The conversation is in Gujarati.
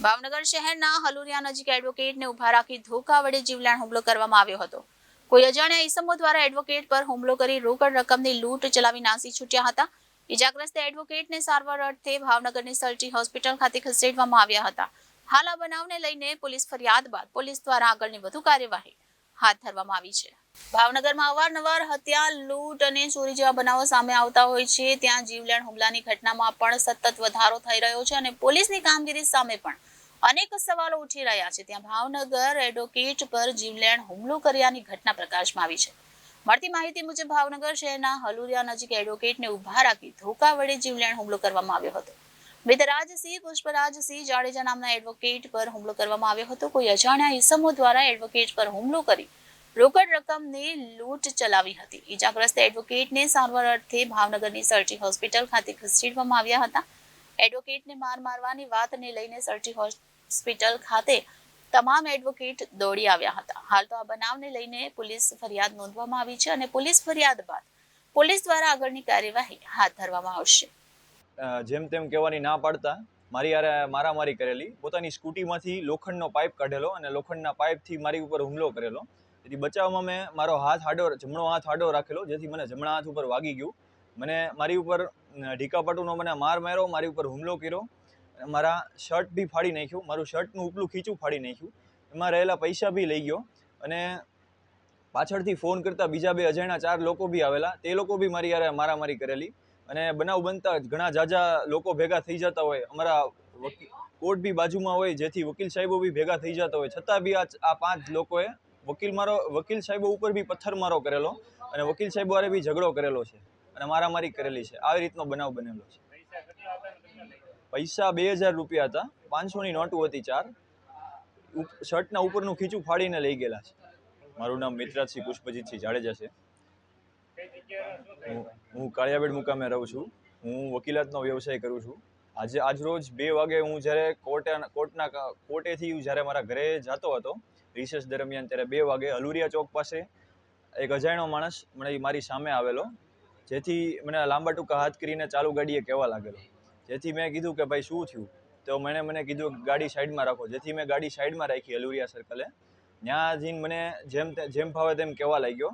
ભાવનગર શહેરના હલુરિયા નજીક એડવોકેટને ઉભા રાખી ધોકા વડે જીવલેણ હુમલો કરવામાં આવ્યો હતો। કોઈ અજાણ્યા ઈસમો દ્વારા એડવોકેટ પર હુમલો કરી રોકડ રકમની લૂંટ ચલાવી નાસી છૂટ્યા હતા। ઇજાગ્રસ્ત એડવોકેટને સારવાર અર્થે ભાવનગરની સલટી હોસ્પિટલ ખાતે ખસેડવામાં આવ્યા હતા। હાલ આ બનાવને લઈને પોલીસ ફરિયાદ બાદ પોલીસ દ્વારા આગળની વધુ કાર્યવાહી હાથ ધરવામાં આવી છે। ભાવનગરમાં અવારનવાર હત્યા, લૂંટ અને ચોરી જેવા બનાવો સામે આવતા હોય છે, ત્યાં જીવલેણ હુમલાની ઘટનામાં પણ સતત વધારો થઈ રહ્યો છે અને પોલીસની કામગીરી સામે પણ અનેક સવાલો ઉઠી રહ્યા છે। ત્યાં ભાવનગર એડવોકેટ પર જીવલેણ હુમલો કર્યાની ઘટના પ્રકાશમાં આવી છે। મળતી માહિતી મુજબ ભાવનગર શહેરના હલુરિયા નજીક એડવોકેટને ઉભા રાખી ધોકા વડે જીવલેણ હુમલો કરવામાં આવ્યો હતો। મિતરાજસિંહ પુષ્પરાજસિંહ જાડેજા નામના એડવોકેટ પર હુમલો કરવામાં આવ્યો હતો। કોઈ અજાણ્યા ઈસમો દ્વારા એડવોકેટ પર હુમલો કરી રોકડ રકમની લૂંટ ચલાવી હતી। ઇજાગ્રસ્ત એડવોકેટને સારવાર અર્થે ભાવનગરની સલટી હોસ્પિટલ ખાતે ખસેડવામાં આવ્યા હતા। એડવોકેટને મારવાની વાતને લઈને સલટી હોસ્પિટલ ખાતે તમામ એડવોકેટ દોડી આવ્યા હતા। હાલ તો આ બનાવને લઈને પોલીસ ફરિયાદ નોંધવામાં આવી છે અને પોલીસ ફરિયાદ બાદ પોલીસ દ્વારા આગળની કાર્યવાહી હાથ ધરવામાં આવશે। જેમ તેમ કહેવાની ના પાડતા મારી યારે મારામારી કરેલી, પોતાની સ્કૂટીમાંથી લોખંડનો પાઇપ કાઢેલો અને લોખંડના પાઇપથી મારી ઉપર હુમલો કરેલો। તેથી બચાવમાં મેં મારો જમણો હાથ આડો રાખેલો, જેથી મને જમણા હાથ ઉપર વાગી ગયું। મને મારી ઉપર ઢીકાપાટુનો મને માર માર્યો, મારી ઉપર હુમલો કર્યો, મારા શર્ટ બી ફાડી નાખ્યું, મારું શર્ટનું ઉપલું ખીચું ફાડી નાખ્યું, એમાં રહેલા પૈસા બી લઈ ગયો અને પાછળથી ફોન કરતા બીજા 2 અજાણ્યા 4 લોકો બી આવેલા, તે લોકો બી મારી યારે મારામારી કરેલી। અને બનાવ બનતા ઘણા ઝાઝા લોકો ભેગા થઈ જતા હોય, અમારા કોર્ટ બી બાજુમાં હોય, જેથી વકીલ સાહેબો બી ભેગા થઈ જતા હોય, છતાં બી આ 5 લોકોએ વકીલ સાહેબો ઉપર બી પથ્થરમારો કરેલો અને વકીલ સાહેબો વારે બી ઝઘડો કરેલો છે અને મારામારી કરેલી છે। આવી રીતનો બનાવ બનેલો છે। પૈસા 2000 રૂપિયા હતા, 500ની નોટો હતી 4, શર્ટના ઉપરનું ખીચું ફાડીને લઈ ગયેલા છે। મારું નામ મિતરાજસિંહ પુષ્પજીતસિંહ જાડેજા છે। હું કાળિયાબેડ મુકામે રહું છું। હું વકીલાતનો વ્યવસાય કરું છું। આજરોજ 2 વાગે હું જ્યારે કોર્ટેથી જ્યારે મારા ઘરે જતો હતો રિસેસ દરમિયાન, ત્યારે 2 વાગે હલુરિયા ચોક પાસે એક અજાણ્યો માણસ મારી સામે આવેલો, જેથી મને લાંબા ટૂંકા હાથ કરીને ચાલુ ગાડીએ કહેવા લાગેલો। જેથી મેં કીધું કે ભાઈ શું થયું, તો મને કીધું કે ગાડી સાઈડમાં રાખો, જેથી મેં ગાડી સાઈડમાં રાખી હલુરિયા સર્કલે। ત્યાં જઈને મને જેમ ફાવે તેમ કહેવા લાગ્યો